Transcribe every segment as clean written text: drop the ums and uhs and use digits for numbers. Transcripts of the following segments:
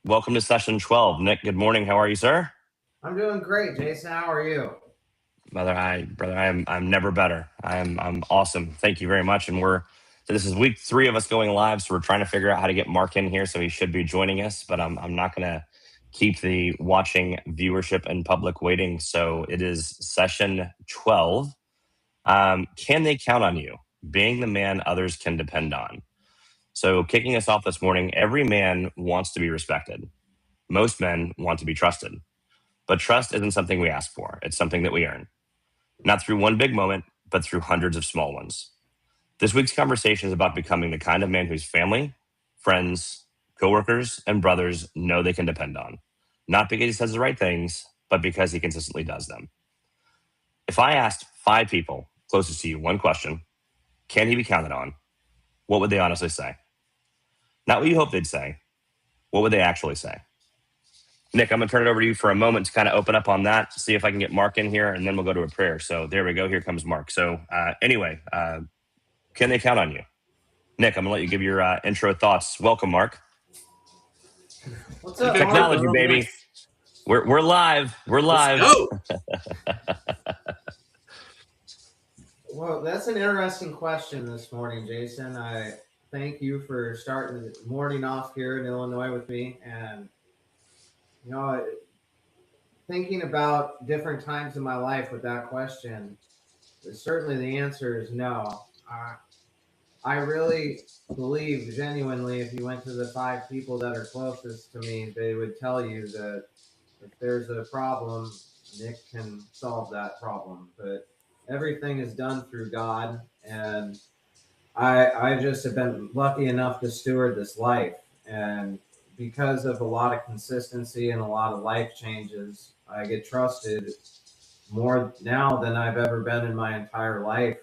Welcome to session 12. Nick, good morning. How are you, sir? I'm doing great, Jason. How are you? I'm never better. I'm awesome. Thank you very much. So this is week 3 of us going live. So we're trying to figure out how to get Mark in here. So he should be joining us, but I'm not going to keep the watching viewership and public waiting. So it is session 12. Can they count on you? Being the man others can depend on. So kicking us off this morning, every man wants to be respected. Most men want to be trusted. But trust isn't something we ask for. It's something that we earn. Not through one big moment, but through hundreds of small ones. This week's conversation is about becoming the kind of man whose family, friends, coworkers, and brothers know they can depend on. Not because he says the right things, but because he consistently does them. If I asked 5 people closest to you one question, can he be counted on? What would they honestly say? Not what you hope they'd say. What would they actually say? Nick, I'm going to turn it over to you for a moment to kind of open up on that, see if I can get Mark in here, and then we'll go to a prayer. So there we go. Here comes Mark. So anyway, can they count on you? Nick, I'm going to let you give your intro thoughts. Welcome, Mark. What's up, Technology, Mark? baby. We're live. We're live. Let's go. Well, that's an interesting question this morning, Jason. I thank you for starting the morning off here in Illinois with me. And, you know, thinking about different times in my life with that question, certainly the answer is no. I really believe genuinely if you went to the 5 people that are closest to me, they would tell you that if there's a problem, Nick can solve that problem. But everything is done through God, and I just have been lucky enough to steward this life. And because of a lot of consistency and a lot of life changes, I get trusted more now than I've ever been in my entire life,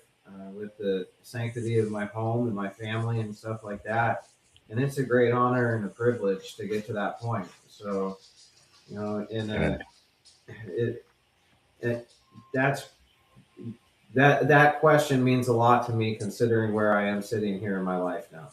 with the sanctity of my home and my family and stuff like that. And it's a great honor and a privilege to get to that point. So, it, it that's that question means a lot to me considering where I am sitting here in my life now.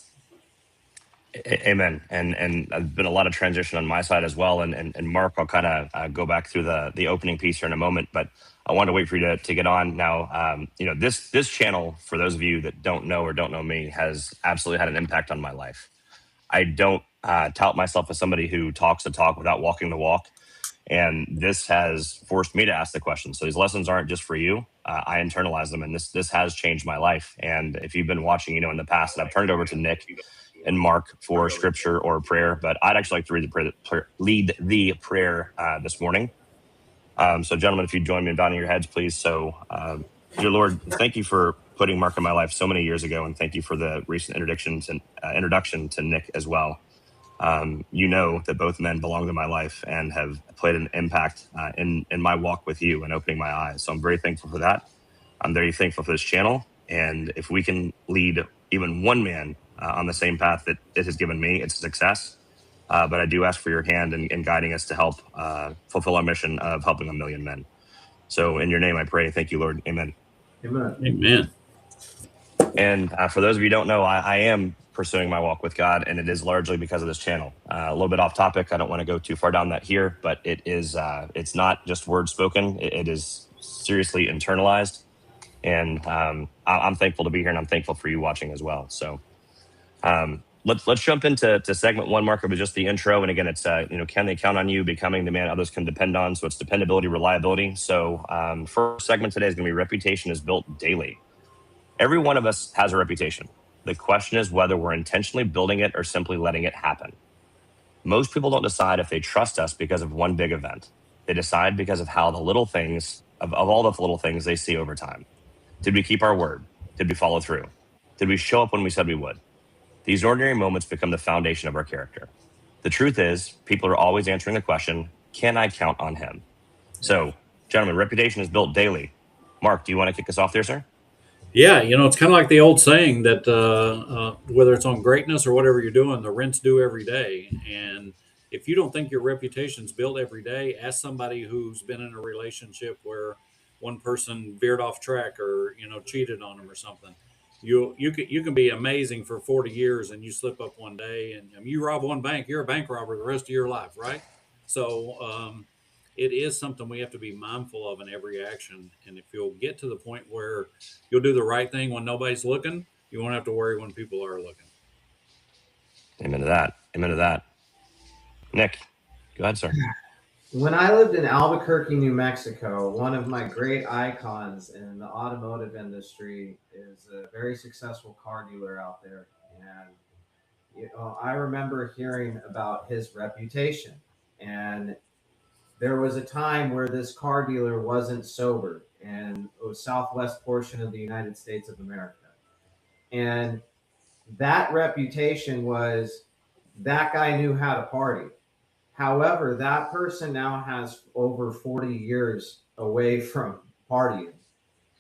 Amen. And I've been a lot of transition on my side as well. And Mark, I'll kind of go back through the opening piece here in a moment, but I wanted to wait for you to get on now. This channel, for those of you that don't know or don't know me, has absolutely had an impact on my life. I don't tout myself as somebody who talks the talk without walking the walk. And this has forced me to ask the question. So these lessons aren't just for you. I internalize them, and this has changed my life. And if you've been watching, in the past, I've turned it over to Nick and Mark for scripture or prayer, but I'd actually like to lead the prayer this morning. So gentlemen, if you join me in bowing your heads, please. So dear Lord, thank you for putting Mark in my life so many years ago. And thank you for the recent introduction to Nick as well. You know that both men belong to my life and have played an impact in my walk with you and opening my eyes. So I'm very thankful for that. I'm very thankful for this channel. And if we can lead even one man on the same path that it has given me, it's a success. But I do ask for your hand in guiding us to help fulfill our mission of helping 1 million men. So in your name, I pray. Thank you, Lord. Amen. Amen. Amen. And for those of you who don't know, I am pursuing my walk with God, and it is largely because of this channel. A little bit off topic. I don't want to go too far down that here, but it is. It's not just words spoken. It is seriously internalized, and I'm thankful to be here, and I'm thankful for you watching as well. So let's jump into segment 1, Mark, of just the intro. And again, it's can they count on you? Becoming the man others can depend on. So it's dependability, reliability. So first segment today is going to be reputation is built daily. Every one of us has a reputation. The question is whether we're intentionally building it or simply letting it happen. Most people don't decide if they trust us because of one big event. They decide because of how the little things, of all the little things they see over time. Did we keep our word? Did we follow through? Did we show up when we said we would? These ordinary moments become the foundation of our character. The truth is, people are always answering the question, can I count on him? So, gentlemen, reputation is built daily. Mark, do you want to kick us off there, sir? Yeah, it's kind of like the old saying that whether it's on greatness or whatever you're doing, the rent's due every day. And if you don't think your reputation's built every day, ask somebody who's been in a relationship where one person veered off track or cheated on them or something. you can be amazing for 40 years and you slip up one day and you rob one bank, you're a bank robber the rest of your life, right? So it is something we have to be mindful of in every action. And if you'll get to the point where you'll do the right thing when nobody's looking, you won't have to worry when people are looking. Amen to that. Amen to that. Nick, go ahead, sir. When I lived in Albuquerque, New Mexico, one of my great icons in the automotive industry is a very successful car dealer out there. And I remember hearing about his reputation. And there was a time where this car dealer wasn't sober in the southwest portion of the United States of America. And that reputation was that guy knew how to party. However, that person now has over 40 years away from partying.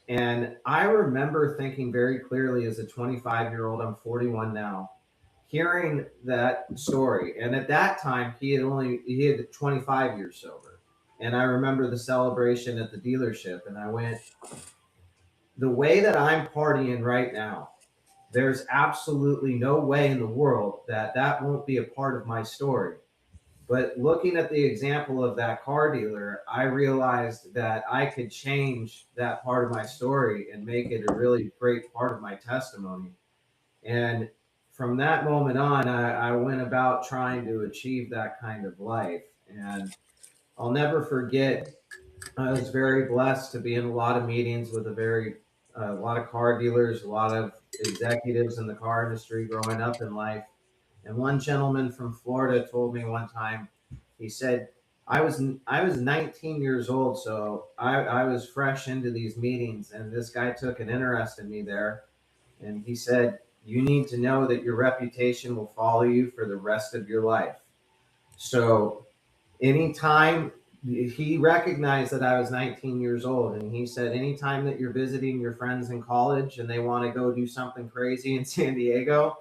And I remember thinking very clearly as a 25-year-old, I'm 41 now, hearing that story. And at that time, he had 25 years sober. And I remember the celebration at the dealership, and I went, the way that I'm partying right now, there's absolutely no way in the world that that won't be a part of my story. But looking at the example of that car dealer, I realized that I could change that part of my story and make it a really great part of my testimony. And from that moment on, I went about trying to achieve that kind of life. And I'll never forget, I was very blessed to be in a lot of meetings with a lot of car dealers, a lot of executives in the car industry growing up in life. And one gentleman from Florida told me one time, he said, I was 19 years old, so I was fresh into these meetings, and this guy took an interest in me there. And he said, you need to know that your reputation will follow you for the rest of your life. So anytime he recognized that I was 19 years old, and he said, anytime that you're visiting your friends in college and they want to go do something crazy in San Diego,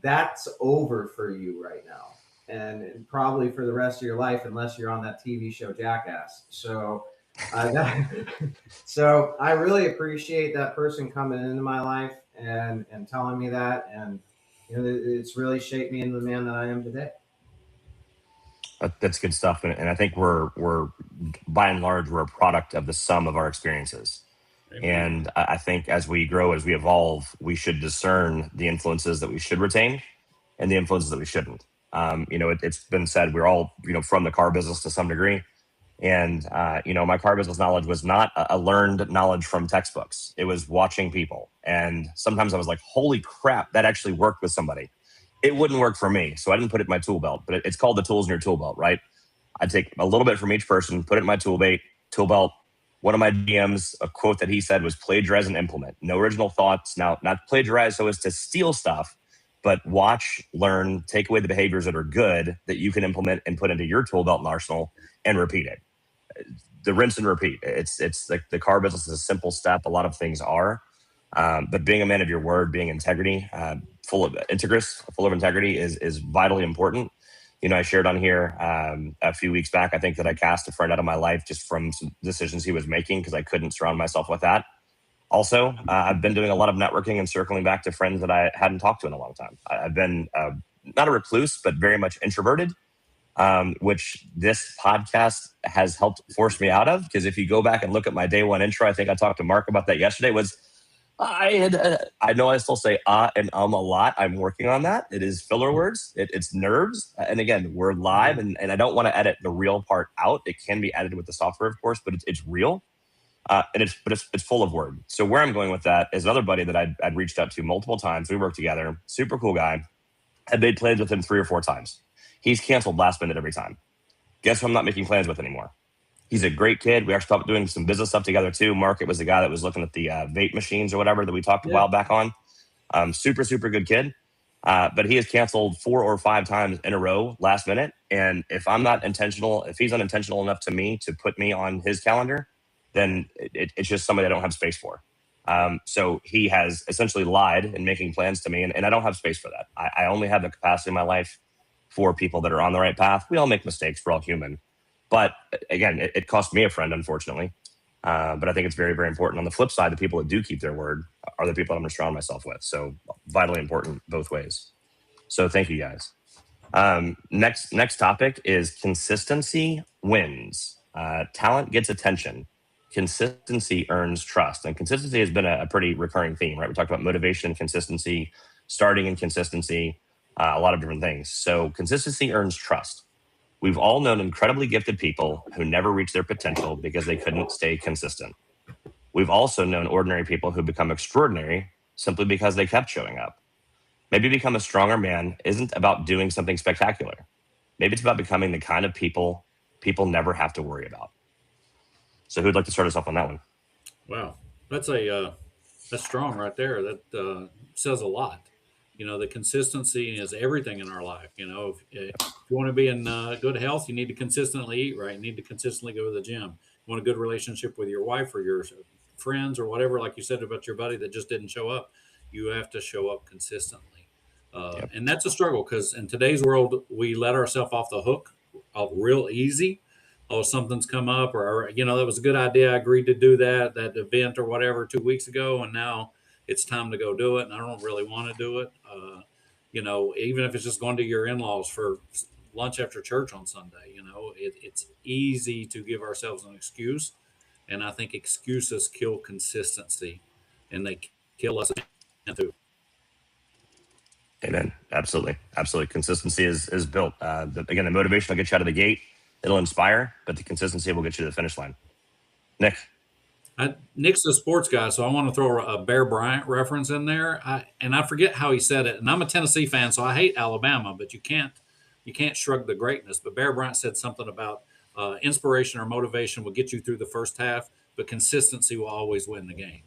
that's over for you right now. And probably for the rest of your life, unless you're on that TV show Jackass. So I really appreciate that person coming into my life and telling me that, and it's really shaped me into the man that I am today. That's good stuff, and I think we're by and large we're a product of the sum of our experiences. Amen. And I think as we grow, as we evolve, we should discern the influences that we should retain and the influences that we shouldn't. It's been said we're all from the car business to some degree, and my car business knowledge was not a learned knowledge from textbooks. It was watching people, and sometimes I was like, "Holy crap, that actually worked with somebody." It wouldn't work for me, so I didn't put it in my tool belt. But it's called the tools in your tool belt, right? I take a little bit from each person, put it in my tool belt. One of my DMs, a quote that he said was plagiarize and implement. No original thoughts. Now, not plagiarize so as to steal stuff, but watch, learn, take away the behaviors that are good that you can implement and put into your tool belt and arsenal and repeat it. The rinse and repeat. It's like the car business is a simple step. A lot of things are. But being a man of your word, being integrity, full of integrity is vitally important. I shared on here a few weeks back, I think that I cast a friend out of my life just from some decisions he was making because I couldn't surround myself with that. Also, I've been doing a lot of networking and circling back to friends that I hadn't talked to in a long time. I've been not a recluse, but very much introverted, which this podcast has helped force me out of. Because if you go back and look at my day one intro, I think I talked to Mark about that yesterday, was I know I still say and a lot. I'm working on that. It is filler words. It's nerves. And again, we're live, and I don't want to edit the real part out. It can be edited with the software, of course, but it's real. And it's full of word. So where I'm going with that is another buddy that I'd reached out to multiple times. We worked together. Super cool guy. Had made plans with him 3 or 4 times. He's canceled last minute every time. Guess who I'm not making plans with anymore? He's a great kid. We actually talked doing some business stuff together too. Mark, was the guy that was looking at the vape machines or whatever that we talked a while back on. Super, super good kid. But he has canceled 4 or 5 times in a row last minute. And if he's unintentional enough to me to put me on his calendar, then it's just somebody I don't have space for. So he has essentially lied in making plans to me, and I don't have space for that. I only have the capacity in my life for people that are on the right path. We all make mistakes. We're all human. But again, it cost me a friend, unfortunately. But I think it's very, very important. On the flip side, the people that do keep their word are the people I'm going to surround myself with. So vitally important both ways. So thank you guys. Next topic is consistency wins. Talent gets attention. Consistency earns trust. And consistency has been a pretty recurring theme, right? We talked about motivation, consistency, starting and consistency, a lot of different things. So consistency earns trust. We've all known incredibly gifted people who never reach their potential because they couldn't stay consistent. We've also known ordinary people who become extraordinary simply because they kept showing up. Maybe become a stronger man isn't about doing something spectacular. Maybe it's about becoming the kind of people never have to worry about. So who'd like to start us off on that one? Wow, that's strong right there. That says a lot. The consistency is everything in our life. If you want to be in good health, you need to consistently eat right. You need to consistently go to the gym. You want a good relationship with your wife or your friends or whatever, like you said about your buddy that just didn't show up. You have to show up consistently. Yep. And that's a struggle because in today's world, we let ourselves off the hook real easy. Oh, something's come up, or that was a good idea. I agreed to do that event or whatever 2 weeks ago, and now it's time to go do it, and I don't really want to do it. Even if it's just going to your in-laws for lunch after church on Sunday, it's easy to give ourselves an excuse, and I think excuses kill consistency, and they kill us too. Amen. Absolutely. Consistency is built. Again, the motivation will get you out of the gate. It'll inspire, but the consistency will get you to the finish line. Nick. Nick's a sports guy, so I want to throw a Bear Bryant reference in there. I forget how he said it, and I'm a Tennessee fan, so I hate Alabama, but you can't shrug the greatness. But Bear Bryant said something about inspiration or motivation will get you through the first half, but consistency will always win the game.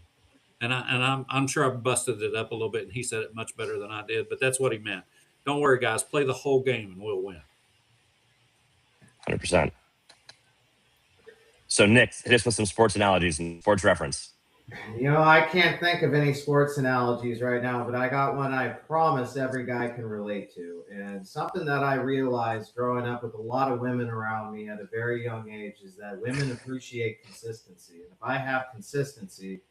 And I'm sure I busted it up a little bit, and he said it much better than I did, but that's what he meant. Don't worry, guys. Play the whole game, and we'll win. 100%. So, Nick, hit us with some sports analogies and sports reference. I can't think of any sports analogies right now, but I got one I promise every guy can relate to. And something that I realized growing up with a lot of women around me at a very young age is that women appreciate consistency. And if I have consistency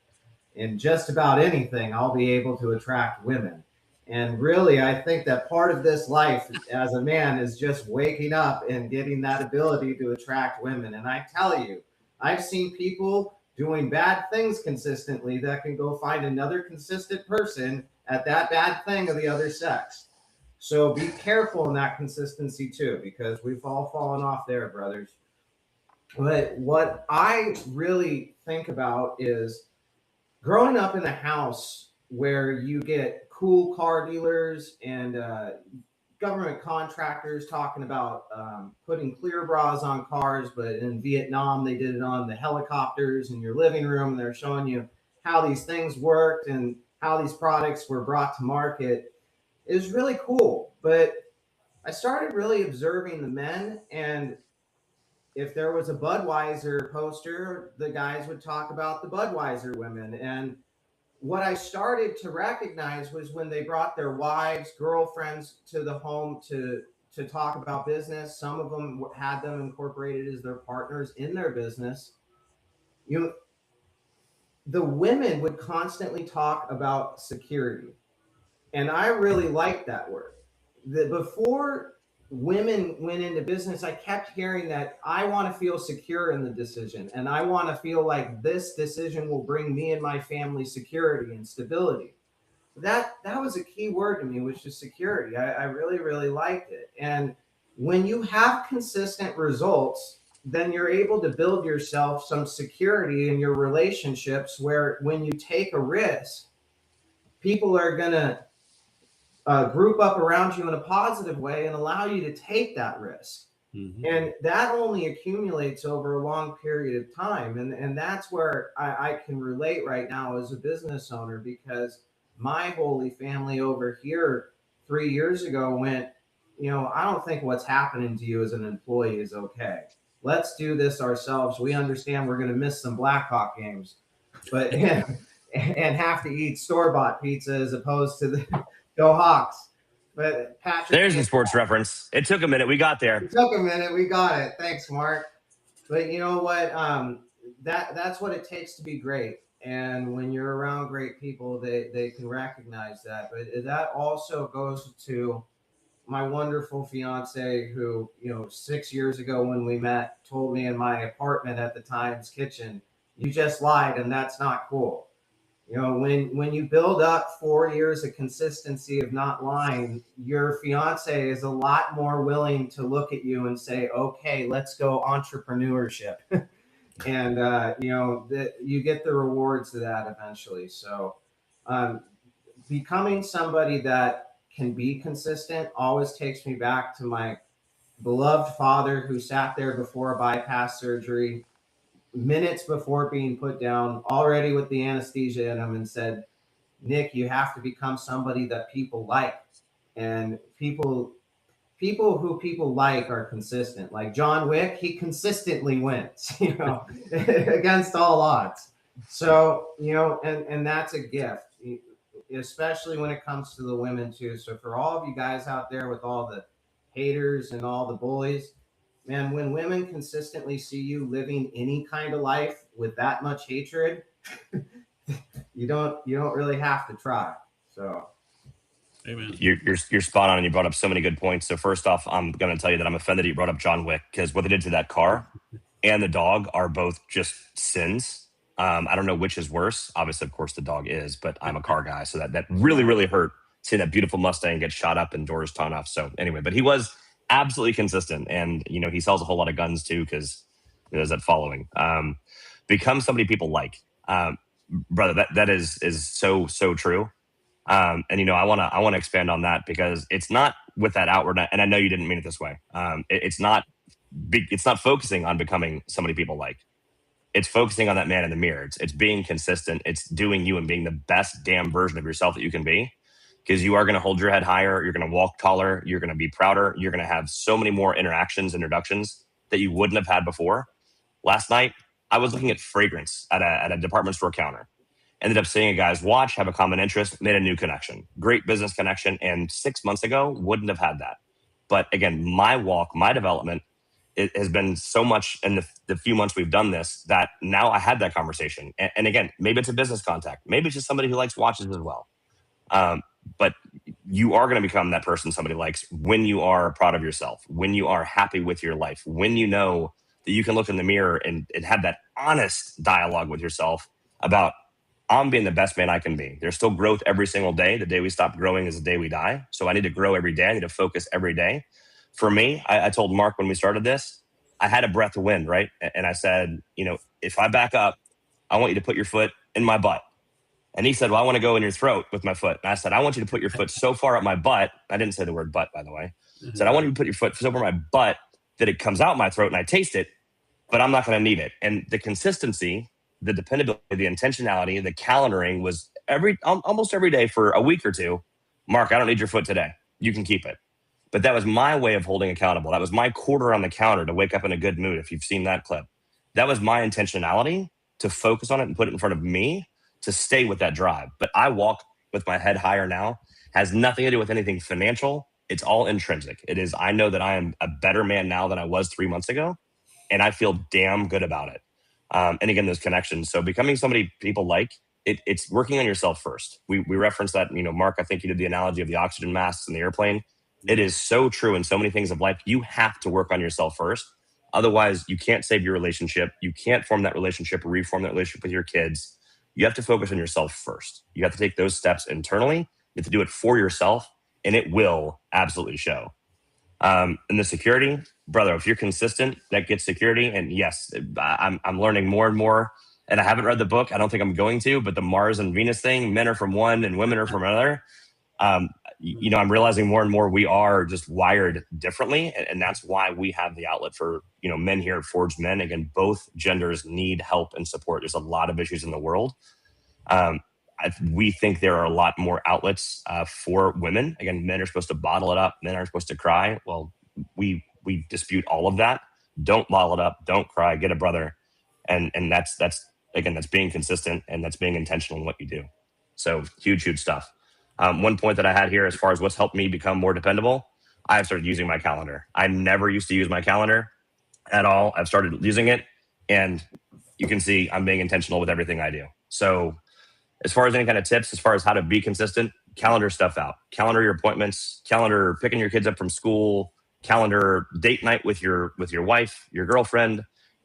in just about anything, I'll be able to attract women. And really, I think that part of this life as a man is just waking up and getting that ability to attract women. And I tell you, I've seen people doing bad things consistently that can go find another consistent person at that bad thing of the other sex. So be careful in that consistency too, because we've all fallen off there, brothers. But what I really think about is growing up in a house where you get cool car dealers and government contractors talking about putting clear bras on cars, but in Vietnam they did it on the helicopters in your living room, and they're showing you how these things worked and how these products were brought to market. It was really cool, but I started really observing the men, and if there was a Budweiser poster, the guys would talk about the Budweiser women. And what I started to recognize was when they brought their wives, girlfriends to the home to talk about business. Some of them had them incorporated as their partners in their business. The women would constantly talk about security, and I really liked that word. Before women went into business, I kept hearing that I want to feel secure in the decision, and I want to feel like this decision will bring me and my family security and stability. That was a key word to me, which is security. I really, really liked it. And when you have consistent results, then you're able to build yourself some security in your relationships where when you take a risk, people are going to group up around you in a positive way and allow you to take that risk. Mm-hmm. And that only accumulates over a long period of time. And that's where I can relate right now as a business owner, because my holy family over here 3 years ago went, I don't think what's happening to you as an employee is okay. Let's do this ourselves. We understand we're going to miss some Blackhawk games, but and have to eat store-bought pizza as opposed to the Go Hawks. But Patrick, there's the sports reference. It took a minute. We got there. It took a minute. We got it. Thanks, Mark. But you know what? that's what it takes to be great. And when you're around great people, they can recognize that. But that also goes to my wonderful fiance who, 6 years ago when we met, told me in my apartment at the Times kitchen, you just lied and that's not cool. When you build up 4 years of consistency of not lying, your fiance is a lot more willing to look at you and say, okay, let's go entrepreneurship. And that you get the rewards of that eventually. So um, becoming somebody that can be consistent always takes me back to my beloved father who sat there before a bypass surgery minutes before being put down, already with the anesthesia in him, and said, Nick, you have to become somebody that people like. And people who people like are consistent. Like John Wick, he consistently wins, against all odds. So, and that's a gift, especially when it comes to the women too. So for all of you guys out there with all the haters and all the bullies, man, when women consistently see you living any kind of life with that much hatred, you don't really have to try. So Amen. You're spot on, and you brought up so many good points. So first off, I'm going to tell you that I'm offended that you brought up John Wick, because what they did to that car and the dog are both just sins. I don't know which is worse. Obviously, of course, the dog is, but I'm a car guy, so that really, really hurt seeing that beautiful Mustang get shot up and doors torn off. So anyway, but he was absolutely consistent, and he sells a whole lot of guns too, because there's that following. Become somebody people like, brother. That is so true. And I want to expand on that, because it's not with that outward, and I know you didn't mean it this way. It's not focusing on becoming somebody people like. It's focusing on that man in the mirror. It's being consistent. It's doing you and being the best damn version of yourself that you can be, because you are going to hold your head higher. You're going to walk taller. You're going to be prouder. You're going to have so many more introductions that you wouldn't have had before. Last night, I was looking at fragrance at a department store counter. Ended up seeing a guy's watch, have a common interest, made a new connection. Great business connection. And 6 months ago, wouldn't have had that. But again, my walk, my development, it has been so much in the few months we've done this, that now I had that conversation. And again, maybe it's a business contact. Maybe it's just somebody who likes watches as well. But you are going to become that person somebody likes when you are proud of yourself, when you are happy with your life, when you know that you can look in the mirror and have that honest dialogue with yourself about, I'm being the best man I can be. There's still growth every single day. The day we stop growing is the day we die. So I need to grow every day. I need to focus every day. For me, I told Mark when we started this, I had a breath of wind, right? And I said, if I back up, I want you to put your foot in my butt. And he said, well, I want to go in your throat with my foot. And I said, I want you to put your foot so far up my butt. I didn't say the word butt, by the way. I said, I want you to put your foot so far my butt that it comes out my throat and I taste it, but I'm not going to need it. And the consistency, the dependability, the intentionality, the calendaring was almost every day for a week or two. Mark, I don't need your foot today. You can keep it. But that was my way of holding accountable. That was my quarter on the counter to wake up in a good mood, if you've seen that clip. That was my intentionality to focus on it and put it in front of me to stay with that drive. But I walk with my head higher now. Has nothing to do with anything financial. It's all intrinsic. It is, I know that I am a better man now than I was 3 months ago, and I feel damn good about it. And again, those connections. So becoming somebody people like, it's working on yourself first. We referenced that, Mark, I think you did the analogy of the oxygen masks in the airplane. It is so true in so many things of life. You have to work on yourself first. Otherwise, you can't save your relationship. You can't form that relationship or reform that relationship with your kids. You have to focus on yourself first. You have to take those steps internally. You have to do it for yourself, and it will absolutely show. And the security, brother, if you're consistent, that gets security. And yes, I'm learning more and more. And I haven't read the book. I don't think I'm going to, but the Mars and Venus thing, men are from one and women are from another. I'm realizing more and more we are just wired differently. And that's why we have the outlet for, men here at Forged Men. Again, both genders need help and support. There's a lot of issues in the world. We think there are a lot more outlets for women. Again, men are supposed to bottle it up. Men aren't supposed to cry. Well, we dispute all of that. Don't bottle it up. Don't cry. Get a brother. And that's being consistent, and that's being intentional in what you do. So huge stuff. One point that I had here as far as what's helped me become more dependable, I've started using my calendar. I never used to use my calendar at all. I've started using it, and you can see I'm being intentional with everything I do. So as far as any kind of tips, as far as how to be consistent, calendar stuff out. Calendar your appointments, calendar picking your kids up from school, calendar date night with your wife, your girlfriend,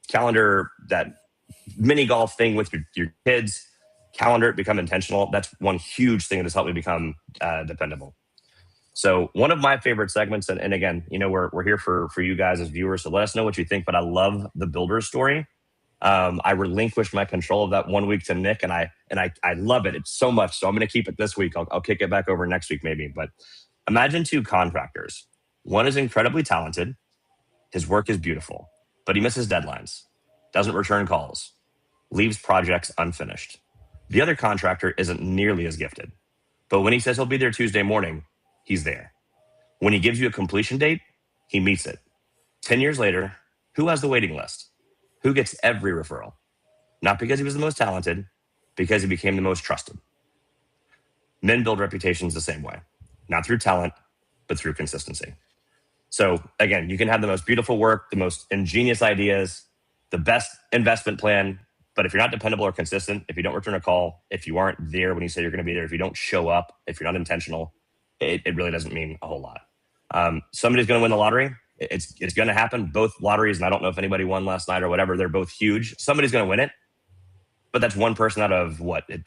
calendar that mini golf thing with your kids, calendar it, become intentional. That's one huge thing that's helped me become dependable. So one of my favorite segments, and again, we're here for you guys as viewers, so let us know what you think, but I love the builder story. I relinquished my control of that 1 week to Nick, and I love it. It's so much. So I'm going to keep it this week. I'll kick it back over next week maybe. But imagine two contractors. One is incredibly talented. His work is beautiful, but he misses deadlines, doesn't return calls, leaves projects unfinished. The other contractor isn't nearly as gifted, but when he says he'll be there Tuesday morning, he's there. When he gives you a completion date, he meets it. 10 years later, who has the waiting list? Who gets every referral? Not because he was the most talented, because he became the most trusted. Men build reputations the same way, not through talent, but through consistency. So again, you can have the most beautiful work, the most ingenious ideas, the best investment plan, but if you're not dependable or consistent, if you don't return a call, if you aren't there when you say you're going to be there, if you don't show up, if you're not intentional, it really doesn't mean a whole lot. Somebody's going to win the lottery. It's going to happen. Both lotteries, and I don't know if anybody won last night or whatever, they're both huge. Somebody's going to win it, but that's one person out of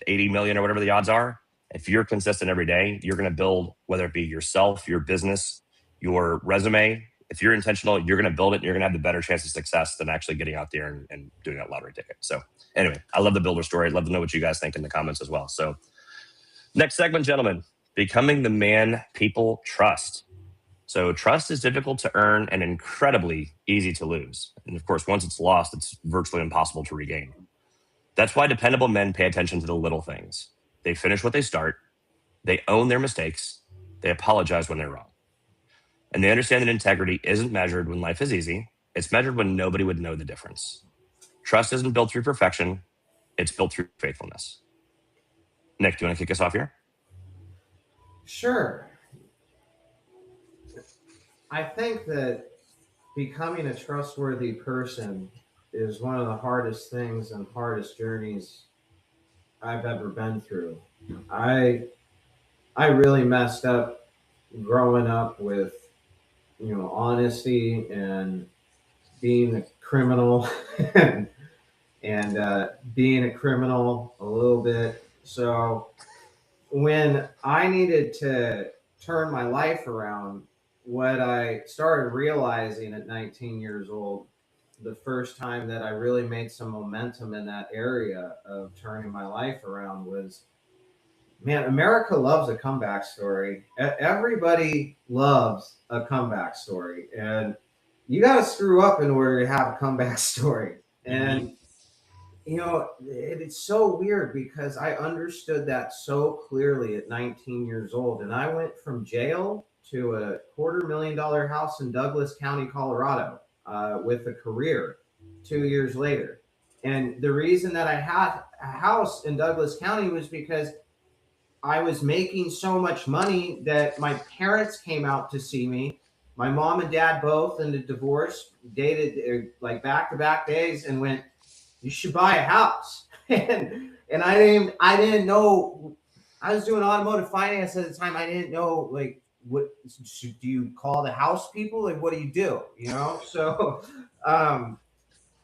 80 million or whatever the odds are. If you're consistent every day, you're going to build, whether it be yourself, your business, your resume. If you're intentional, you're going to build it, and you're going to have the better chance of success than actually getting out there and doing that lottery ticket. So anyway, I love the builder story. I'd love to know what you guys think in the comments as well. So next segment, gentlemen, becoming the man people trust. So trust is difficult to earn and incredibly easy to lose. And of course, once it's lost, it's virtually impossible to regain. That's why dependable men pay attention to the little things. They finish what they start. They own their mistakes. They apologize when they're wrong. And they understand that integrity isn't measured when life is easy. It's measured when nobody would know the difference. Trust isn't built through perfection. It's built through faithfulness. Nick, do you want to kick us off here? Sure. I think that becoming a trustworthy person is one of the hardest things and hardest journeys I've ever been through. I really messed up growing up with, honesty and being a criminal and being a criminal a little bit. So when I needed to turn my life around, what I started realizing at 19 years old, the first time that I really made some momentum in that area of turning my life around was, man, America loves a comeback story. Everybody loves a comeback story. And you got to screw up in order to have a comeback story. And, it's so weird because I understood that so clearly at 19 years old. And I went from jail to a $250,000 house in Douglas County, Colorado, with a career 2 years later. And the reason that I had a house in Douglas County was because I was making so much money that my parents came out to see me. My mom and dad both in the divorce dated like back-to-back days and went, "You should buy a house." and I didn't know. I was doing automotive finance at the time. I didn't know, like, what do you call the house people? Like, what do you do? So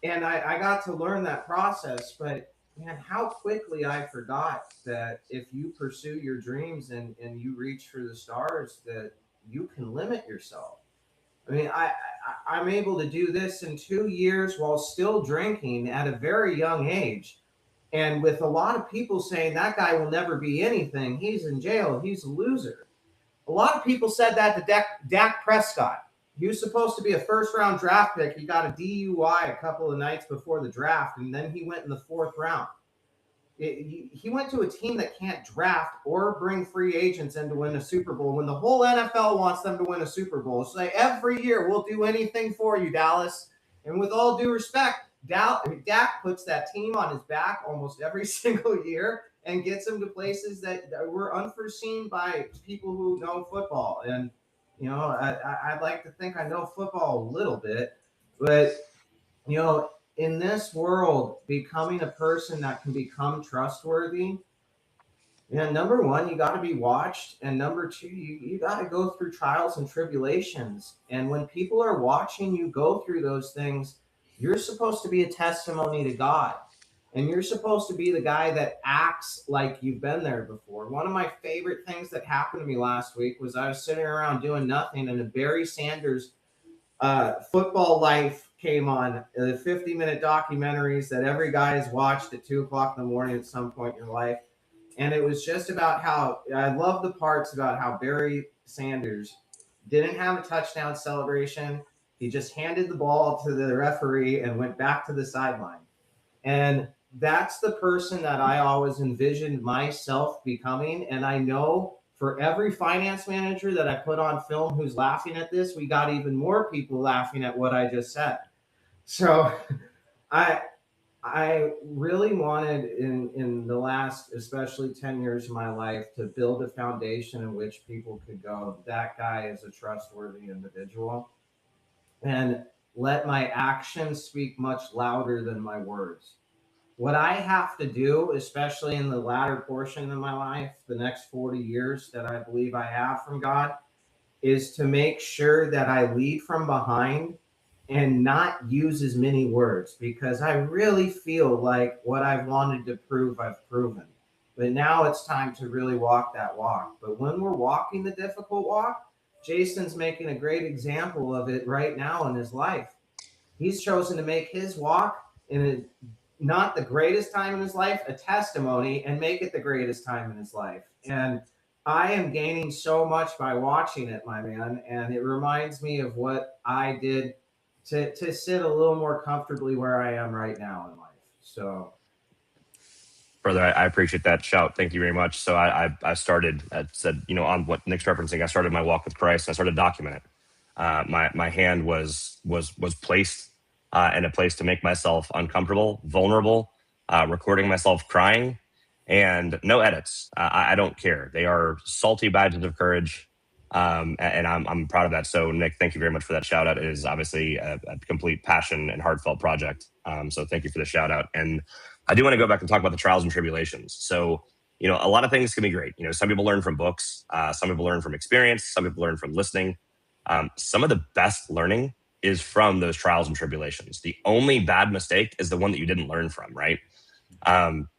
and I got to learn that process, but man, how quickly I forgot that if you pursue your dreams and you reach for the stars, that you can limit yourself. I mean, I'm able to do this in 2 years while still drinking at a very young age. And with a lot of people saying that guy will never be anything, he's in jail, he's a loser. A lot of people said that to Dak Prescott. He was supposed to be a first-round draft pick. He got a DUI a couple of nights before the draft, and then he went in the fourth round. He went to a team that can't draft or bring free agents in to win a Super Bowl when the whole NFL wants them to win a Super Bowl. So every year, we'll do anything for you, Dallas. And with all due respect, Dak puts that team on his back almost every single year and gets them to places that were unforeseen by people who know football. And, I'd like to think I know football a little bit, but, in this world, becoming a person that can become trustworthy, yeah, number one, you got to be watched. And number two, you got to go through trials and tribulations. And when people are watching you go through those things, you're supposed to be a testimony to God. And you're supposed to be the guy that acts like you've been there before. One of my favorite things that happened to me last week was I was sitting around doing nothing, and a Barry Sanders football life came on, the 50-minute documentaries that every guy has watched at 2 o'clock in the morning at some point in your life. And it was just about how I love the parts about how Barry Sanders didn't have a touchdown celebration. He just handed the ball to the referee and went back to the sideline. And that's the person that I always envisioned myself becoming. And I know for every finance manager that I put on film who's laughing at this, we got even more people laughing at what I just said. So I I really wanted in the last, especially 10 years of my life, to build a foundation in which people could go, that guy is a trustworthy individual, and let my actions speak much louder than my words. What I have to do, especially in the latter portion of my life, the next 40 years that I believe I have from God, is to make sure that I lead from behind and not use as many words, because I really feel like what I've wanted to prove, I've proven. But now it's time to really walk that walk. But when we're walking the difficult walk, Jason's making a great example of it right now in his life. He's chosen to make his walk in a not the greatest time in his life a testimony and make it the greatest time in his life. And I am gaining so much by watching it, my man. And it reminds me of what I did to sit a little more comfortably where I am right now in life. So, Brother, I appreciate that shout. Thank you very much. So I started, I said, on what Nick's referencing, I started my walk with Christ. And I started to document it. My hand was placed in a place to make myself uncomfortable, vulnerable, recording myself crying, and no edits. I don't care. They are salty badges of courage, and I'm proud of that. So Nick, thank you very much for that shout out. It is obviously a complete passion and heartfelt project. So thank you for the shout out. And I do want to go back and talk about the trials and tribulations. So a lot of things can be great. Some people learn from books, some people learn from experience, some people learn from listening. Some of the best learning is from those trials and tribulations. The only bad mistake is the one that you didn't learn from, right?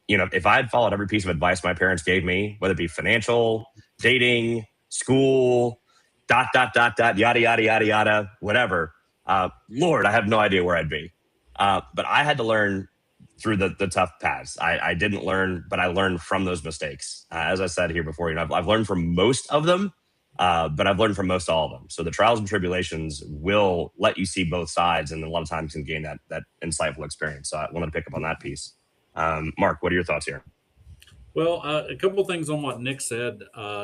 If I had followed every piece of advice my parents gave me, whether it be financial, dating, school, dot, dot, dot, dot, yada, yada, yada, yada, whatever, Lord, I have no idea where I'd be. But I had to learn through the tough paths. I didn't learn, but I learned from those mistakes. As I said here before, I've learned from most of them, but I've learned from most all of them. So the trials and tribulations will let you see both sides, and a lot of times can gain that insightful experience. So I wanted to pick up on that piece. Mark, what are your thoughts here? Well, a couple of things on what Nick said.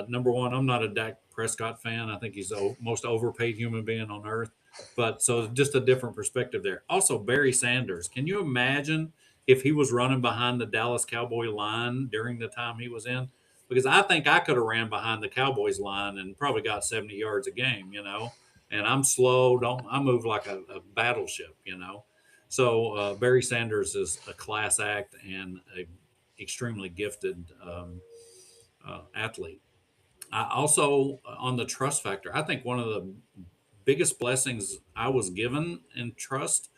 Number one, I'm not a Dak Prescott fan. I think he's the most overpaid human being on earth. But so just a different perspective there. Also, Barry Sanders. Can you imagine if he was running behind the Dallas Cowboy line during the time he was in? Because I think I could have ran behind the Cowboys line and probably got 70 yards a game. And I'm slow. I move like a battleship. So Barry Sanders is a class act and a extremely gifted athlete. I also, on the trust factor, I think one of the biggest blessings I was given in trust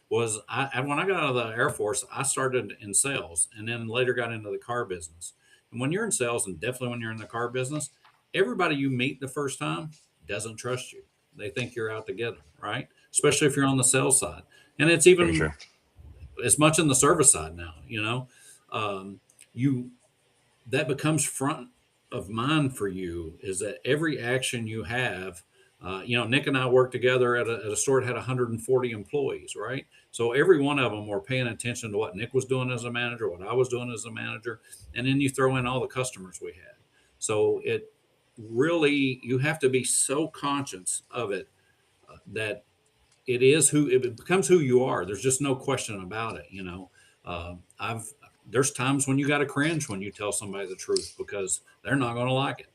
was when I got out of the Air Force, I started in sales and then later got into the car business. And when you're in sales, and definitely when you're in the car business, everybody you meet the first time doesn't trust you. They think you're out to get them, right? Especially if you're on the sales side. And it's Very even sure. as much in the service side now. You that becomes front of mind for you is that every action you have. Nick and I worked together at a store that had 140 employees, right? So every one of them were paying attention to what Nick was doing as a manager, what I was doing as a manager, and then you throw in all the customers we had. So it really, you have to be so conscious of it that it becomes who you are. There's just no question about it. There's times when you got to cringe when you tell somebody the truth because they're not going to like it.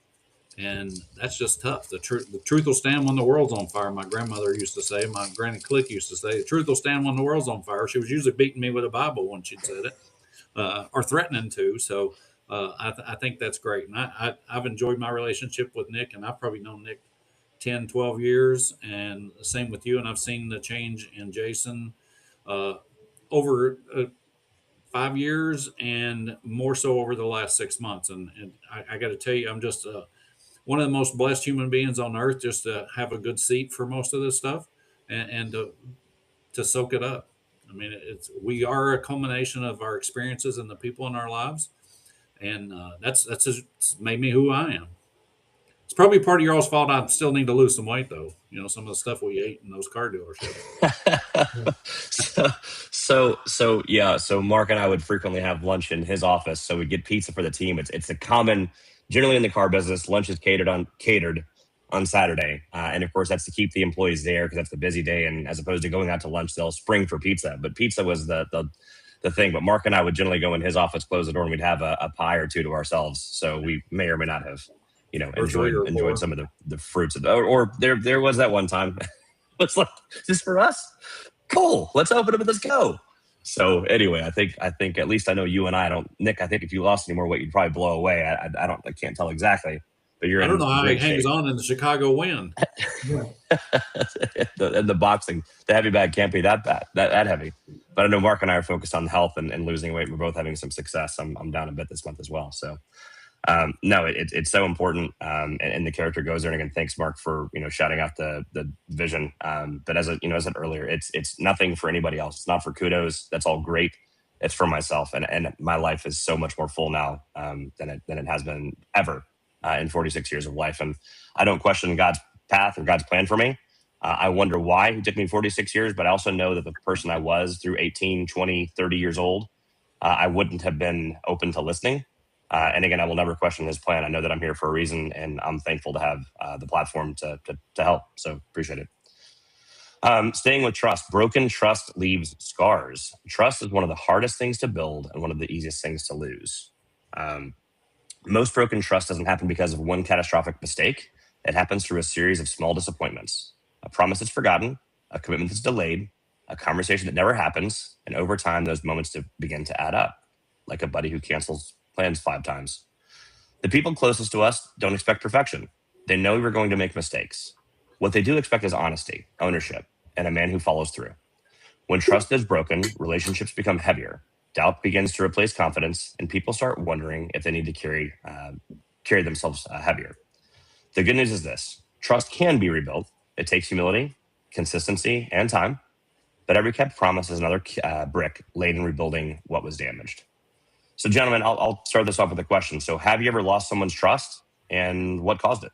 And that's just tough. The truth will stand when the world's on fire. My grandmother used to say, my granny Click used to say, the truth will stand when the world's on fire. She was usually beating me with a Bible when she'd said it, or threatening to. So I think that's great. And I've enjoyed my relationship with Nick, and I've probably known Nick 10, 12 years, and the same with you. And I've seen the change in Jason uh, over 5 years, and more so over the last 6 months. And I got to tell you, I'm just one of the most blessed human beings on earth, just to have a good seat for most of this stuff, and to soak it up. I mean, we are a culmination of our experiences and the people in our lives, and that's just made me who I am. It's probably part of your all's fault. I still need to lose some weight, though. Some of the stuff we ate in those car dealerships. So yeah. So Mark and I would frequently have lunch in his office. So we'd get pizza for the team. It's a common, generally in the car business, lunch is catered on Saturday, and of course that's to keep the employees there because that's the busy day. And as opposed to going out to lunch, they'll spring for pizza. But pizza was the thing. But Mark and I would generally go in his office, close the door, and we'd have a pie or two to ourselves. So we may or may not have, Or three or enjoyed four. some of the fruits of or there was that one time. It's like, just for us, cool, let's open them and let's go. So anyway, I think at least I know you and I don't, Nick. I think if you lost any more weight, you'd probably blow away. I can't tell exactly, but you're I don't in know how he great hangs shape. on in the Chicago wind. And the boxing, the heavy bag can't be that bad, that heavy. But I know Mark and I are focused on health and losing weight. We're both having some success. I'm down a bit this month as well. So no, it's so important. And the character goes there. And again, thanks Mark for shouting out the vision. But as I said earlier, it's nothing for anybody else. It's not for kudos. That's all great. It's for myself, and my life is so much more full now than it has been ever in 46 years of life. And I don't question God's path or God's plan for me. I wonder why He took me 46 years, but I also know that the person I was through 18, 20, 30 years old, I wouldn't have been open to listening. And again, I will never question His plan. I know that I'm here for a reason, and I'm thankful to have the platform to help. So appreciate it. Staying with trust, broken trust leaves scars. Trust is one of the hardest things to build and one of the easiest things to lose. Um, Most broken trust doesn't happen because of one catastrophic mistake. It happens through a series of small disappointments, a promise that's forgotten, a commitment that's delayed, a conversation that never happens, and over time, those moments begin to add up, like a buddy who cancels plans 5 times. The people closest to us don't expect perfection. They know we're going to make mistakes. What they do expect is honesty, ownership, and a man who follows through. When trust is broken, relationships become heavier. Doubt begins to replace confidence, and people start wondering if they need to carry themselves heavier. The good news is this: trust can be rebuilt. It takes humility, consistency, and time. But every kept promise is another brick laid in rebuilding what was damaged. So, gentlemen, I'll start this off with a question. So, have you ever lost someone's trust, and what caused it?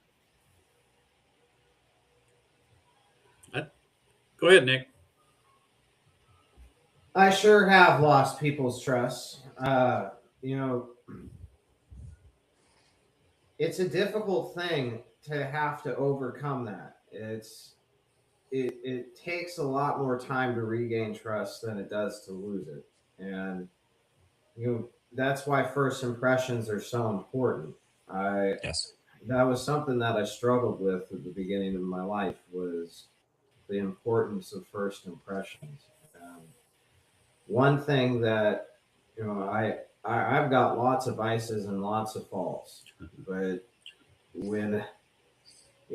Go ahead, Nick. I sure have lost people's trust. You know, it's a difficult thing to have to overcome that. It takes a lot more time to regain trust than it does to lose it, and that's why first impressions are so important. I Yes. That was something that I struggled with at the beginning of my life, was the importance of first impressions. Um, One thing that I've got lots of vices and lots of faults, but when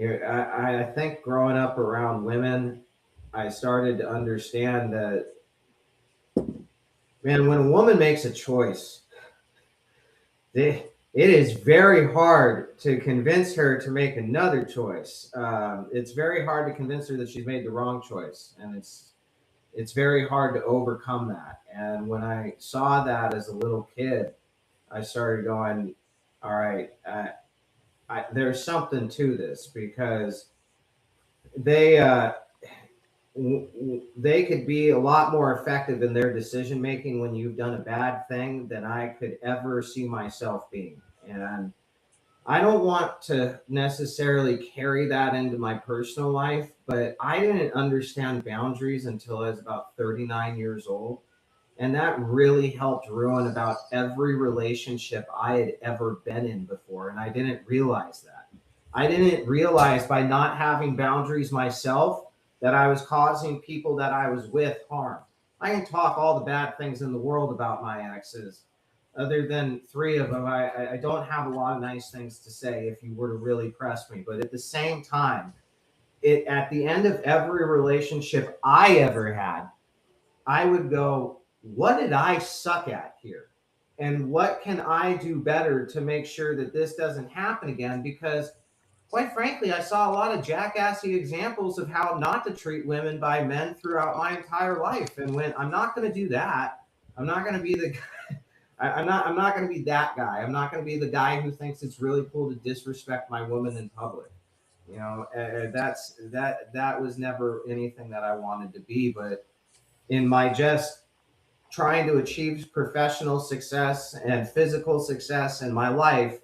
I think growing up around women, I started to understand that, man, when a woman makes a choice, it is very hard to convince her to make another choice. It's very hard to convince her that she's made the wrong choice, and it's very hard to overcome that. And when I saw that as a little kid, I started going, all right, there's something to this, because they they could be a lot more effective in their decision making when you've done a bad thing than I could ever see myself being. And I don't want to necessarily carry that into my personal life, but I didn't understand boundaries until I was about 39 years old. And that really helped ruin about every relationship I had ever been in before. And I didn't realize that. I didn't realize by not having boundaries myself that I was causing people that I was with harm. I can talk all the bad things in the world about my exes. Other than three of them, I don't have a lot of nice things to say if you were to really press me. But at the same time, it at the end of every relationship I ever had, I would go, what did I suck at here? And what can I do better to make sure that this doesn't happen again? Because quite frankly, I saw a lot of jackassy examples of how not to treat women by men throughout my entire life. And when I'm not going to do that, I'm not going to be the guy. I'm not going to be that guy. I'm not going to be the guy who thinks it's really cool to disrespect my woman in public. That was never anything that I wanted to be. But in my just trying to achieve professional success and physical success in my life,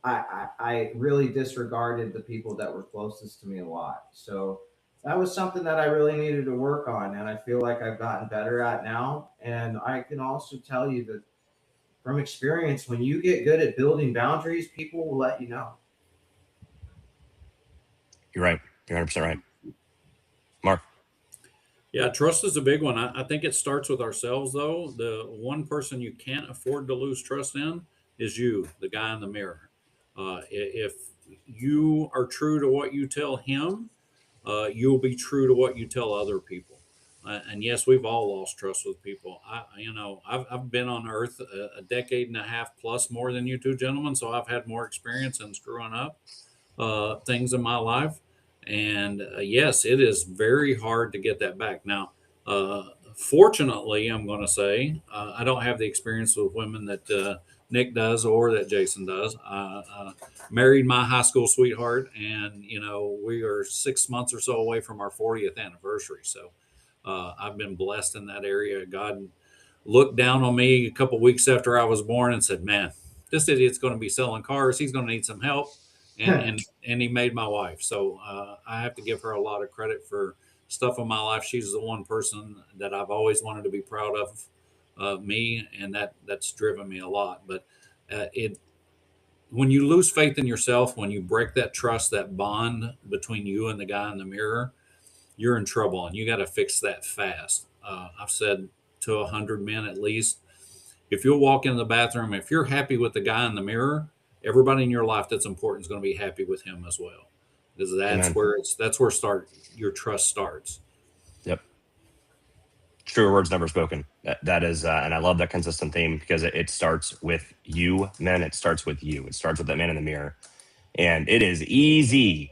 I really disregarded the people that were closest to me a lot. So that was something that I really needed to work on, and I feel like I've gotten better at now. And I can also tell you that from experience, when you get good at building boundaries, people will let you know. You're right. You're 100% right. Mark. Yeah, trust is a big one. I think it starts with ourselves, though. The one person you can't afford to lose trust in is you, the guy in the mirror. If you are true to what you tell him, you'll be true to what you tell other people. And yes, we've all lost trust with people. I've been on Earth a decade and a half plus more than you two gentlemen, so I've had more experience in screwing up things in my life. And yes, it is very hard to get that back. Now, fortunately, I'm going to say I don't have the experience with women that Nick does or that Jason does. Married my high school sweetheart, and we are 6 months or so away from our 40th anniversary. So I've been blessed in that area. God looked down on me a couple weeks after I was born and said, "Man, this idiot's going to be selling cars. He's going to need some help." And he made my wife. So I have to give her a lot of credit for stuff in my life. She's the one person that I've always wanted to be proud of me, and that's driven me a lot. But it when you lose faith in yourself, when you break that trust, that bond between you and the guy in the mirror, you're in trouble, and you got to fix that fast. I've said to 100 men at least, if you'll walk in the bathroom, if you're happy with the guy in the mirror, everybody in your life that's important is going to be happy with him as well, because Amen. that's where your trust starts. Yep. Truer words never spoken. That is, and I love that consistent theme because it starts with you, men. It starts with you. It starts with that man in the mirror, and it is easy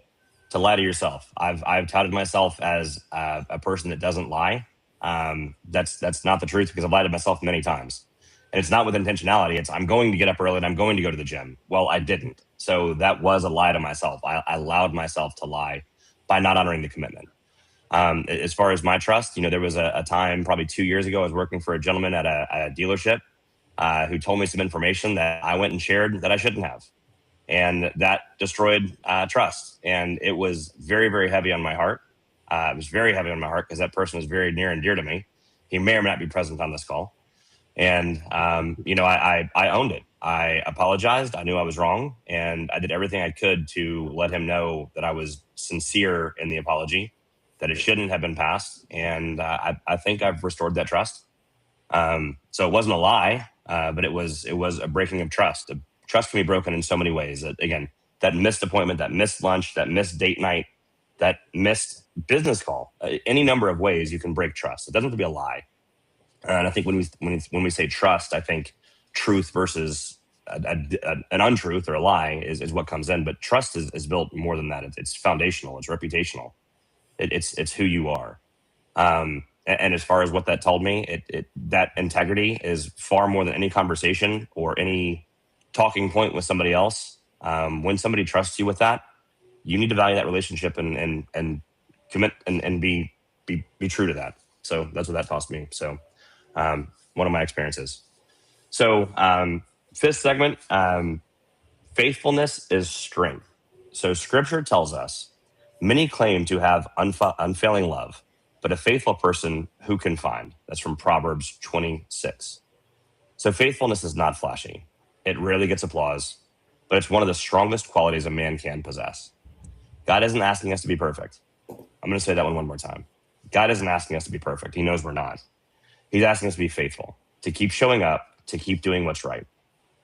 to lie to yourself. I've touted myself as a person that doesn't lie. That's not the truth because I've lied to myself many times, and it's not with intentionality. It's I'm going to get up early and I'm going to go to the gym. Well, I didn't, so that was a lie to myself. I allowed myself to lie by not honoring the commitment. As far as my trust, there was a time probably 2 years ago, I was working for a gentleman at a dealership who told me some information that I went and shared that I shouldn't have. And that destroyed trust. And it was very, very heavy on my heart. It was very heavy on my heart because that person was very near and dear to me. He may or may not be present on this call. And, I owned it. I apologized. I knew I was wrong. And I did everything I could to let him know that I was sincere in the apology, that it shouldn't have been passed. And I think I've restored that trust. So it wasn't a lie, but it was a breaking of trust. Trust can be broken in so many ways. Again, that missed appointment, that missed lunch, that missed date night, that missed business call. Any number of ways you can break trust. It doesn't have to be a lie. And I think when we say trust, I think truth versus an untruth or a lie is what comes in. But trust is built more than that. It's foundational. It's reputational. It's who you are. And as far as what that told me, that integrity is far more than any conversation or any talking point with somebody else. When somebody trusts you with that, you need to value that relationship and commit and be true to that. So that's what that taught me. So one of my experiences. So fifth segment, faithfulness is strength. So scripture tells us many claim to have unfailing love, but a faithful person who can find? That's from Proverbs 26. So faithfulness is not flashy. It rarely gets applause. but it's one of the strongest qualities a man can possess. God isn't asking us to be perfect. I'm going to say that one more time. God isn't asking us to be perfect. He knows we're not. He's asking us to be faithful, to keep showing up, to keep doing what's right,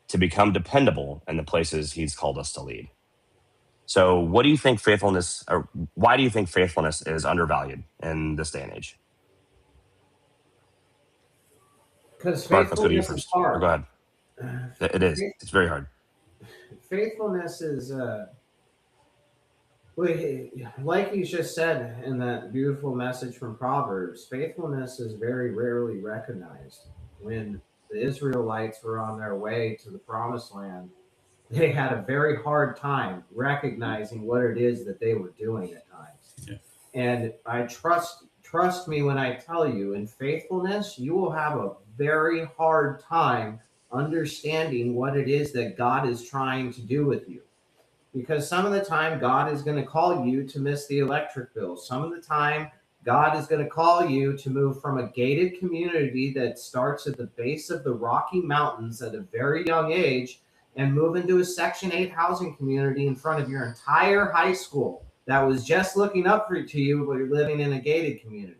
to become dependable in the places he's called us to lead. So what do you think faithfulness, or why do you think faithfulness is undervalued in this day and age? Because Mark, let's go to you faithfulness is first. Or hard. go ahead. It is. It's very hard. Faithfulness is, like you just said in that beautiful message from Proverbs, faithfulness is very rarely recognized. When the Israelites were on their way to the promised land, they had a very hard time recognizing what it is that they were doing at times. Yeah. And I trust me when I tell you, in faithfulness, you will have a very hard time understanding what it is that God is trying to do with you. Because some of the time God is going to call you to miss the electric bill. Some of the time God is going to call you to move from a gated community that starts at the base of the Rocky Mountains at a very young age and move into a Section 8 housing community in front of your entire high school that was just looking up to you, but you're living in a gated community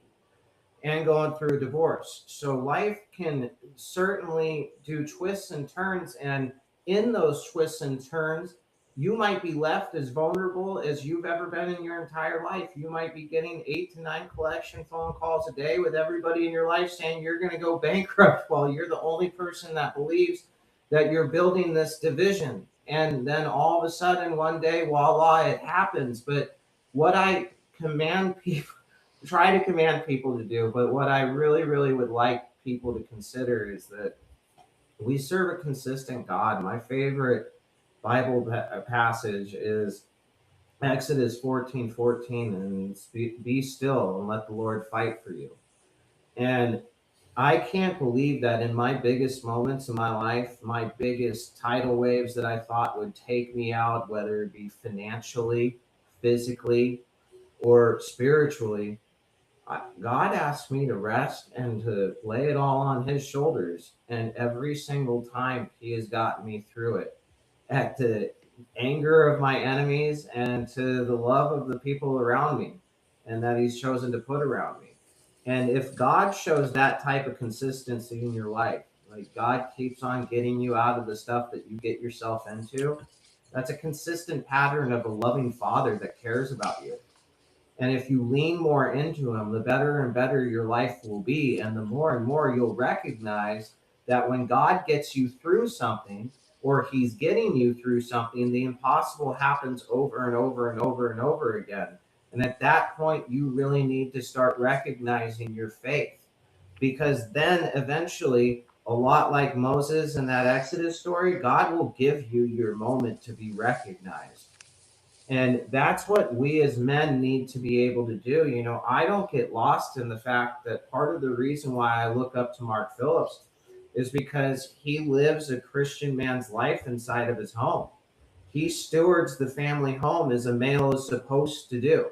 and going through a divorce. So life can certainly do twists and turns. And in those twists and turns, you might be left as vulnerable as you've ever been in your entire life. You might be getting 8 to 9 collection phone calls a day with everybody in your life saying you're going to go bankrupt while you're the only person that believes that you're building this division. And then all of a sudden, one day, voila, it happens. But what I command people, try to command people to do, but what I really, really would like people to consider is that we serve a consistent God. My favorite Bible passage is Exodus 14:14, and be still and let the Lord fight for you. And I can't believe that in my biggest moments in my life, my biggest tidal waves that I thought would take me out, whether it be financially, physically, or spiritually, God asked me to rest and to lay it all on his shoulders. And every single time he has gotten me through it, at the anger of my enemies and to the love of the people around me and that he's chosen to put around me. And if God shows that type of consistency in your life, like God keeps on getting you out of the stuff that you get yourself into, that's a consistent pattern of a loving father that cares about you. And if you lean more into him, the better and better your life will be. And the more and more you'll recognize that when God gets you through something, or he's getting you through something, the impossible happens over and over and over and over again. And at that point, you really need to start recognizing your faith. Because then eventually, a lot like Moses in that Exodus story, God will give you your moment to be recognized. And that's what we as men need to be able to do. You know, I don't get lost in the fact that part of the reason why I look up to Mark Phillips is because he lives a Christian man's life inside of his home. He stewards the family home as a male is supposed to do.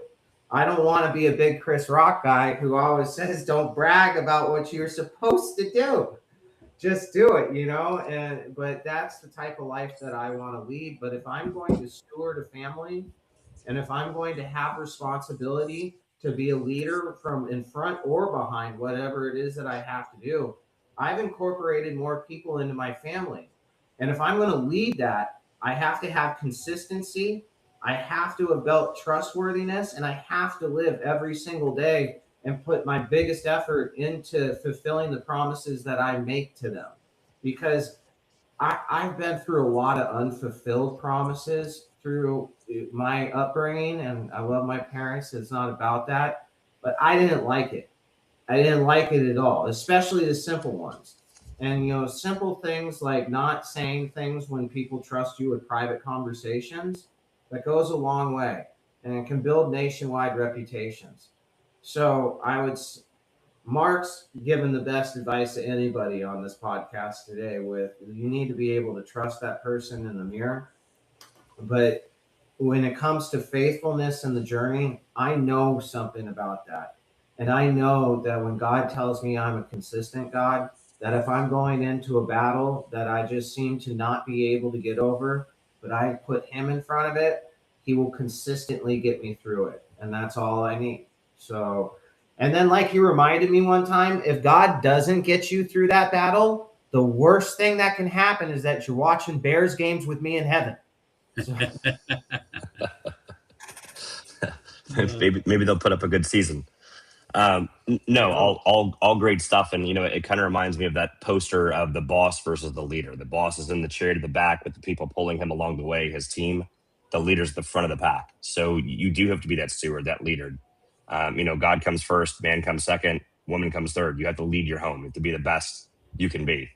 I don't want to be a big Chris Rock guy who always says, don't brag about what you're supposed to do, just do it, you know. And but that's the type of life that I want to lead. But if I'm going to steward a family, and if I'm going to have responsibility to be a leader from in front or behind whatever it is that I have to do, I've incorporated more people into my family. And if I'm going to lead that, I have to have consistency. I have to have built trustworthiness, and I have to live every single day and put my biggest effort into fulfilling the promises that I make to them. Because I've been through a lot of unfulfilled promises through my upbringing, and I love my parents. It's not about that, but I didn't like it. I didn't like it at all, especially the simple ones. And you know, simple things like not saying things when people trust you with private conversations, that goes a long way, and it can build nationwide reputations. So Mark's given the best advice to anybody on this podcast today with you need to be able to trust that person in the mirror. But when it comes to faithfulness in the journey, I know something about that. And I know that when God tells me I'm a consistent God, that if I'm going into a battle that I just seem to not be able to get over, but I put him in front of it, he will consistently get me through it. And that's all I need. So, and then like you reminded me one time, if God doesn't get you through that battle, the worst thing that can happen is that you're watching Bears games with me in heaven. So, maybe they'll put up a good season. No, all great stuff, and it kind of reminds me of that poster of the boss versus the leader. The boss is in the chariot at the back with the people pulling him along the way, his team. The leader's at the front of the pack. So you do have to be that steward, that leader. God comes first, man comes second, woman comes third. You have to lead your home. You have to be the best you can be.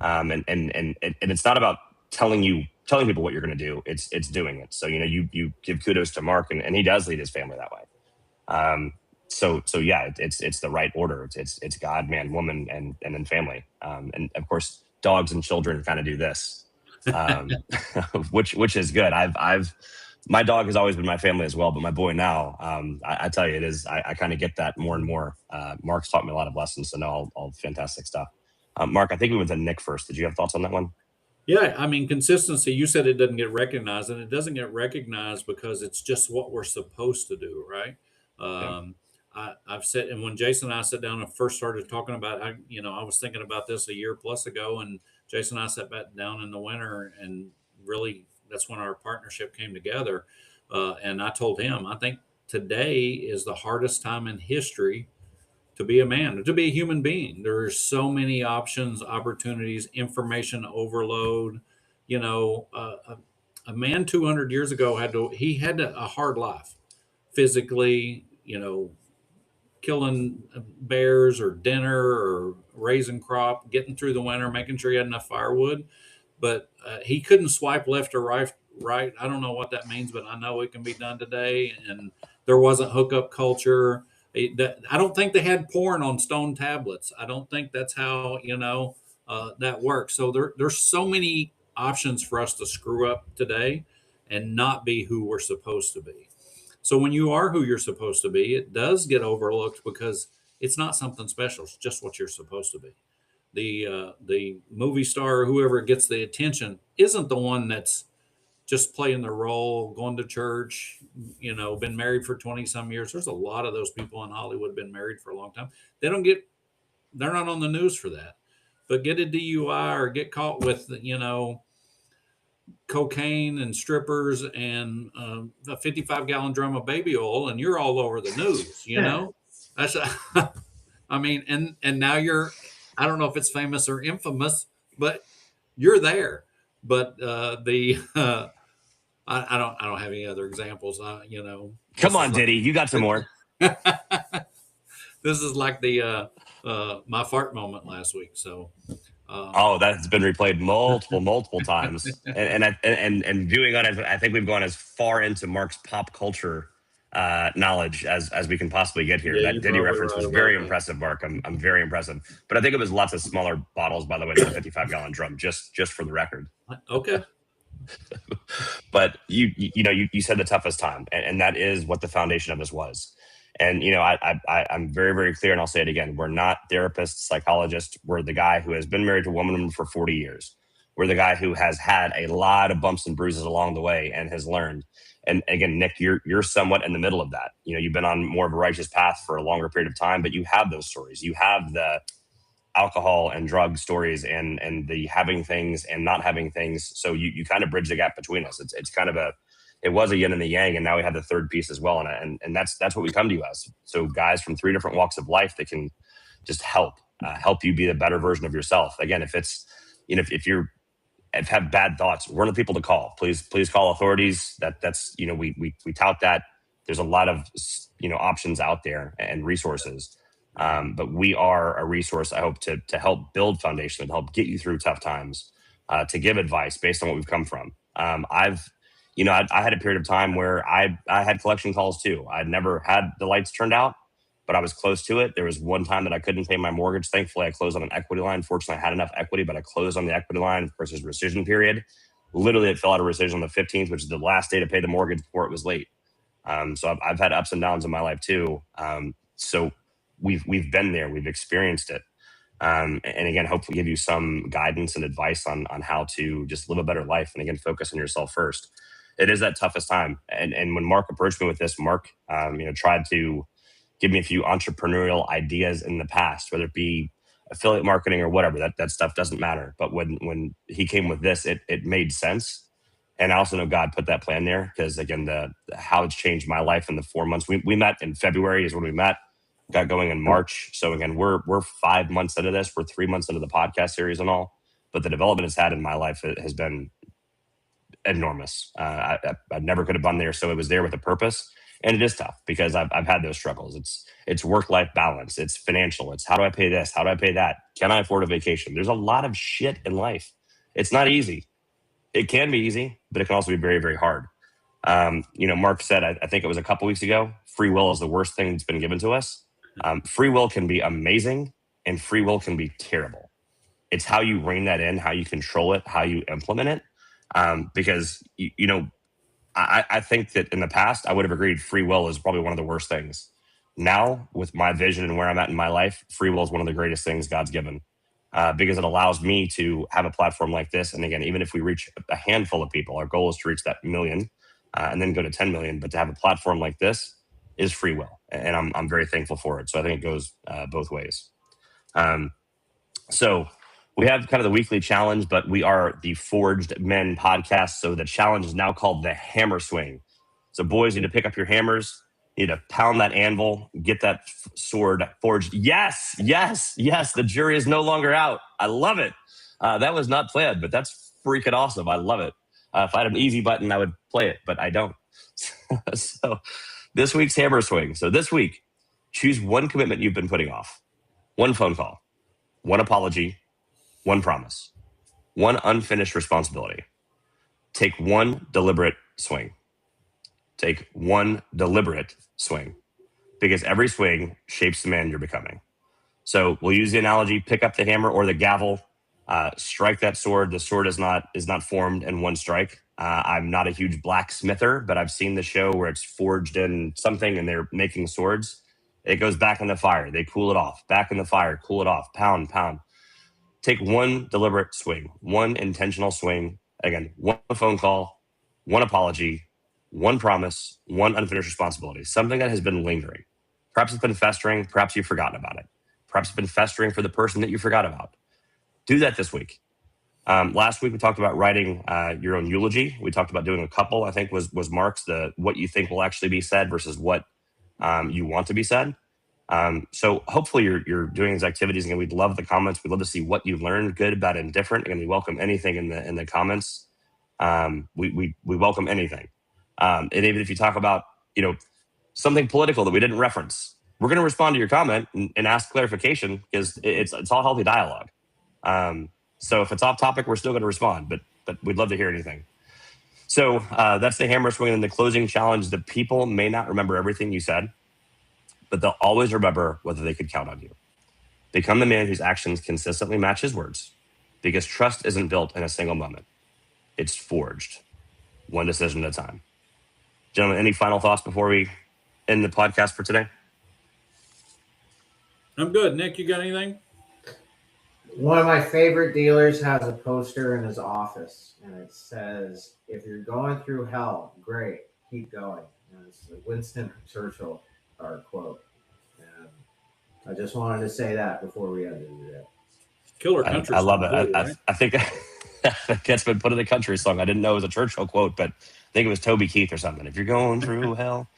And it's not about telling people what you're going to do. It's doing it. So you give kudos to Mark, and he does lead his family that way. So yeah, it's the right order. It's God, man, woman, and then family. And of course, dogs and children kind of do this, which is good. My dog has always been my family as well, but my boy now, I tell you, it is. I kind of get that more and more. Mark's taught me a lot of lessons, so no, all fantastic stuff. Mark, I think we went to Nick first. Did you have thoughts on that one? Yeah, I mean, consistency, you said it doesn't get recognized, and it doesn't get recognized because it's just what we're supposed to do, right? Yeah. I've said, and when Jason and I sat down and first started talking about, I was thinking about this a year plus ago, and Jason and I sat back down in the winter, and really that's when our partnership came together. And I told him, I think today is the hardest time in history to be a man, to be a human being. There's so many options, opportunities, information overload. A man 200 years ago had a hard life physically, killing bears or dinner or raising crop, getting through the winter, making sure he had enough firewood. But he couldn't swipe left or right. Right. I don't know what that means, but I know it can be done today. And there wasn't hookup culture. I don't think they had porn on stone tablets. I don't think that's how that works. So there's so many options for us to screw up today and not be who we're supposed to be. So when you are who you're supposed to be, it does get overlooked because it's not something special. It's just what you're supposed to be. The movie star, whoever gets the attention, isn't the one that's just playing the role, going to church, been married for 20 some years. There's a lot of those people in Hollywood been married for a long time. They're not on the news for that. But get a DUI or get caught with, cocaine and strippers and a 55-gallon drum of baby oil, and you're all over the news. That's I mean, and now I don't know if it's famous or infamous, but you're there. But I don't have any other examples. Come on, Diddy, you got some more. This is like the my fart moment last week. So that's been replayed multiple times, and viewing on it, I think we've gone as far into Mark's pop culture knowledge as we can possibly get here. Yeah, That Diddy reference was very impressive, Mark. I'm very impressive, but I think it was lots of smaller bottles, by the way, than a 55-gallon drum. Just for the record. Okay. But you said the toughest time, and that is what the foundation of this was. And I'm very, very clear, and I'll say it again: we're not therapists, psychologists. We're the guy who has been married to a woman for 40 years. We're the guy who has had a lot of bumps and bruises along the way and has learned. And again, Nick, you're somewhat in the middle of that. You've been on more of a righteous path for a longer period of time, but you have those stories. You have the alcohol and drug stories and the having things and not having things. So you kind of bridge the gap between us. It's kind of it was a yin and the yang, and now we have the third piece as well. And that's what we come to you as. So guys from 3 different walks of life that can just help you be the better version of yourself. Again, if it's, if have bad thoughts, we're the people to call. Please call authorities. That's we tout that. There's a lot of options out there and resources. But we are a resource, I hope, to help build foundation and help get you through tough times, to give advice based on what we've come from. I had a period of time where I had collection calls too. I'd never had the lights turned out, but I was close to it. There was one time that I couldn't pay my mortgage. Thankfully, I closed on an equity line. Fortunately, I had enough equity, but I closed on the equity line. Of course, there's a rescission period. Literally, it fell out of rescission on the 15th, which is the last day to pay the mortgage before it was late. So I've had ups and downs in my life too. So we've been there. We've experienced it. And again, hopefully give you some guidance and advice on how to just live a better life. And again, focus on yourself first. It is that toughest time. And when Mark approached me with this, Mark, tried to give me a few entrepreneurial ideas in the past, whether it be affiliate marketing or whatever. That stuff doesn't matter. But when he came with this, it made sense. And I also know God put that plan there because again, how it's changed my life in the 4 months. We met in February is when we met. Got going in March. So again, we're 5 months into this. We're 3 months into the podcast series and all. But the development it's had in my life has been enormous. I never could have been there. So it was there with a purpose. And it is tough because I've had those struggles. It's work-life balance. It's financial. It's how do I pay this? How do I pay that? Can I afford a vacation? There's a lot of shit in life. It's not easy. It can be easy, but it can also be very, very hard. Mark said, I think it was a couple weeks ago, free will is the worst thing that's been given to us. Free will can be amazing and free will can be terrible. It's how you rein that in, how you control it, how you implement it. Because, I think that in the past, I would have agreed free will is probably one of the worst things. Now, with my vision and where I'm at in my life, free will is one of the greatest things God's given. Because it allows me to have a platform like this. And again, even if we reach a handful of people, our goal is to reach that million and then go to 10 million. But to have a platform like this is free will. And I'm very thankful for it. So I think it goes both ways. So we have kind of the weekly challenge, but we are the Forged Men podcast. So the challenge is now called the hammer swing. So boys, you need to pick up your hammers. You need to pound that anvil, get that sword forged. Yes. The jury is no longer out. I love it. That was not planned, but that's freaking awesome. I love it. If I had an easy button, I would play it, but I don't. So this week's hammer swing. So this week, choose one commitment you've been putting off. One phone call, one apology, one promise, one unfinished responsibility. Take one deliberate swing. Take one deliberate swing because every swing shapes the man you're becoming. So we'll use the analogy, pick up the hammer or the gavel, strike that sword. The sword is not formed in one strike. I'm not a huge blacksmither, but I've seen the show where it's forged in something and they're making swords. It goes back in the fire. They cool it off. Back in the fire, cool it off. Pound. Take one deliberate swing, one intentional swing. Again, one phone call, one apology, one promise, one unfinished responsibility, something that has been lingering. Perhaps it's been festering. Perhaps you've forgotten about it. Perhaps it's been festering for the person that you forgot about. Do that this week. Last week, we talked about writing your own eulogy. We talked about doing a couple, I think was Mark's, what you think will actually be said versus what you want to be said. So hopefully you're doing these activities. Again, we'd love the comments. We'd love to see what you learned, good, bad, and different. Again, we welcome anything in the comments. We welcome anything. And even if you talk about, something political that we didn't reference, we're going to respond to your comment and ask clarification because it's all healthy dialogue. So if it's off topic, we're still going to respond, but we'd love to hear anything. So that's the hammer swing and the closing challenge. The people may not remember everything you said, but they'll always remember whether they could count on you. Become the man whose actions consistently match his words because trust isn't built in a single moment. It's forged one decision at a time. Gentlemen, any final thoughts before we end the podcast for today? I'm good. Nick, you got anything? One of my favorite dealers has a poster in his office, and it says, "If you're going through hell, great, keep going." And it's a Winston Churchill quote. And I just wanted to say that before we ended today. Killer country. I love it. Right? I think it's been put in a country song. I didn't know it was a Churchill quote, but I think it was Toby Keith or something. If you're going through hell.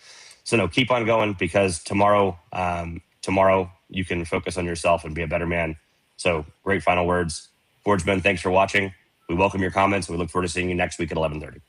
So no, keep on going because tomorrow you can focus on yourself and be a better man. So great final words. Forge Men, thanks for watching. We welcome your comments. We look forward to seeing you next week at 11:30.